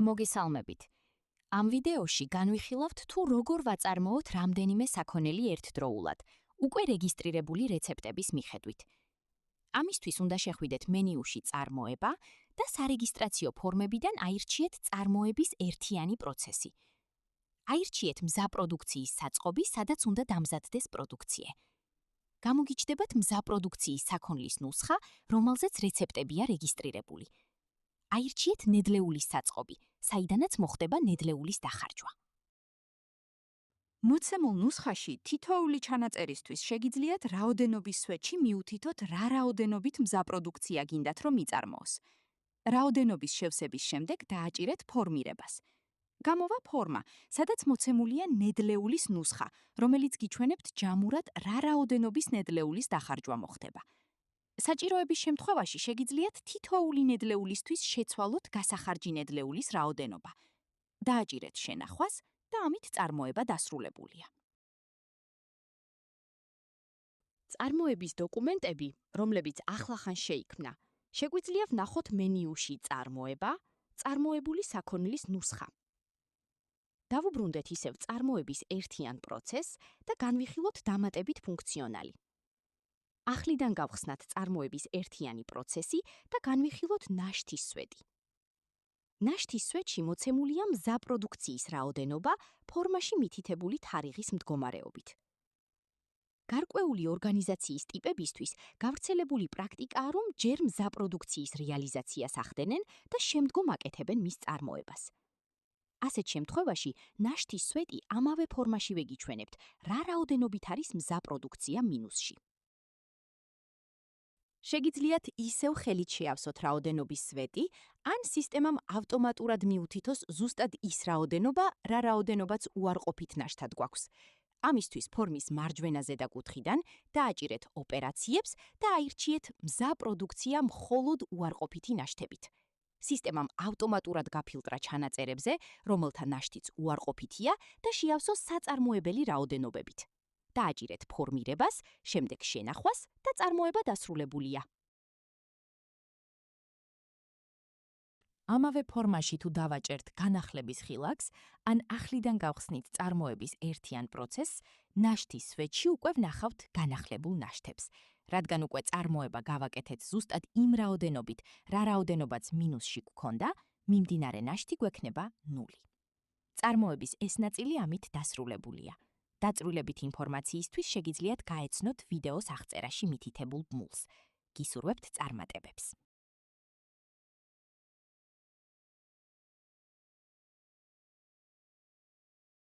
მოგესალმებით. ამ ვიდეოში განვიხილავთ თუ როგორ ვაწარმოოთ რამდენიმე საქონელი ერთდროულად, უკვე რეგისტრირებული რეცეპტების მიხედვით. ამისთვის უნდა შეხვიდეთ მენიუში წარმოება და სარეგისტრაციო ფორმებიდან აირჩიეთ წარმოების ერთიანი პროცესი. აირჩიეთ მზა პროდუქციის საწყობი, სადაც უნდა დამზადდეს პროდუქცია. გამოგიჩნდებათ მზა პროდუქციის საქონლის ნუსხა, რომელზეც რეცეპტებია რეგისტრირებული. აირჩიეთ ნედლეულის საწყობი, საიდანაც მოხდება ნედლეულის დახარჯვა. მოცემულ ნუსხაში თითოეული ჩანაწერისთვის შეგიძლიათ რაოდენობის სვეტში მიუთითოთ, რა რაოდენობით მზა პროდუქცია გინდათ, რომ იწარმოოს. რაოდენობის შევსების შემდეგ დააჭირეთ ფორმირებას. გამოვა ფორმა, სადაც მოცემულია ნედლეულის ნუსხა, რომელიც გიჩვენებთ ჯამურად, რა რაოდენობის ნედლეულის დახარჯვა მოხდება. საჭიროების შემთხვევაში შეგიძლიათ თითოეული ნედლეულისთვის შეცვალოთ გასახარჯი ნედლეულის რაოდენობა. დააჭირეთ შენახვას და ამით წარმოება დასრულებულია. წარმოების დოკუმენტები, რომლებიც ახლახან შეიქმნა, შეგვიძლია ვნახოთ მენიუში წარმოება, წარმოებული საქონლის ნუსხა. დავუბრუნდეთ ისევ წარმოების ერთიან პროცესს და განვიხილოთ დამატებით ფუნქციონალი. ახლიდან გავხსნათ წარმოების ერთიანი პროცესი და განვიხილოთ ნაშთის სვეტი. ნაშთის სვეტში მოცემულია მზა პროდუქციის რაოდენობა ფორმაში მითითებული თარიღის მდგომარეობით. გარკვეული ორგანიზაციის ტიპებისთვის გავრცელებული პრაქტიკაა, რომ ჯერ მზა პროდუქციის რეალიზაციას ახდენენ და შემდგომ აკეთებენ მის წარმოებას. ასეთ შემთხვევაში ნაშთის სვეტი ამავე ფორმაშივე გიჩვენებთ, რა რაოდენობით არის მზა პროდუქცია მინუსში. შეგიძლიათ ისევ ხელით შეავსოთ რაოდენობის სვეტი, ან სისტემამ ავტომატურად მიუთითოს ზუსტად ის რაოდენობა, რა რაოდენობაც უარყოფით ნაშთად გვაქვს. ამისთვის ფორმის მარჯვენა ზედა კუთხიდან დააჭირეთ ოპერაციებს და აირჩიეთ მზა პროდუქცია მხოლოდ უარყოფითი ნაშთებით. სისტემამ ავტომატურად გაფილტრა ჩანაწერებზე, რომელთა ნაშთიც უარყოფითია და შეავსოს საწარმოებელი რაოდენობებით. დააჭირეთ ფორმირებას, შემდეგ შენახვას და წარმოება დასრულებულია. ამავე ფორმაში თუ დავაჭერთ განახლების ხილაკს, ან ახლიდან გავხსნით წარმოების ერთიან პროცესს, ნაშთის სვეტში უკვე ვნახავთ განახლებულ ნაშთებს. რადგან უკვე წარმოება გავაკეთეთ ზუსტად იმ რაოდენობით, რა რაოდენობაც მინუსში გვქონდა, მიმდინარე ნაშთი გვექნება 0. წარმოების ეს ნაწილი ამით დასრულებულია. დაწვრილებით ინფორმაციისთვის შეგიძლიათ გაეცნოთ ვიდეოს აღწერაში მითითებულ ბმულს. გისურვებთ წარმატებებს.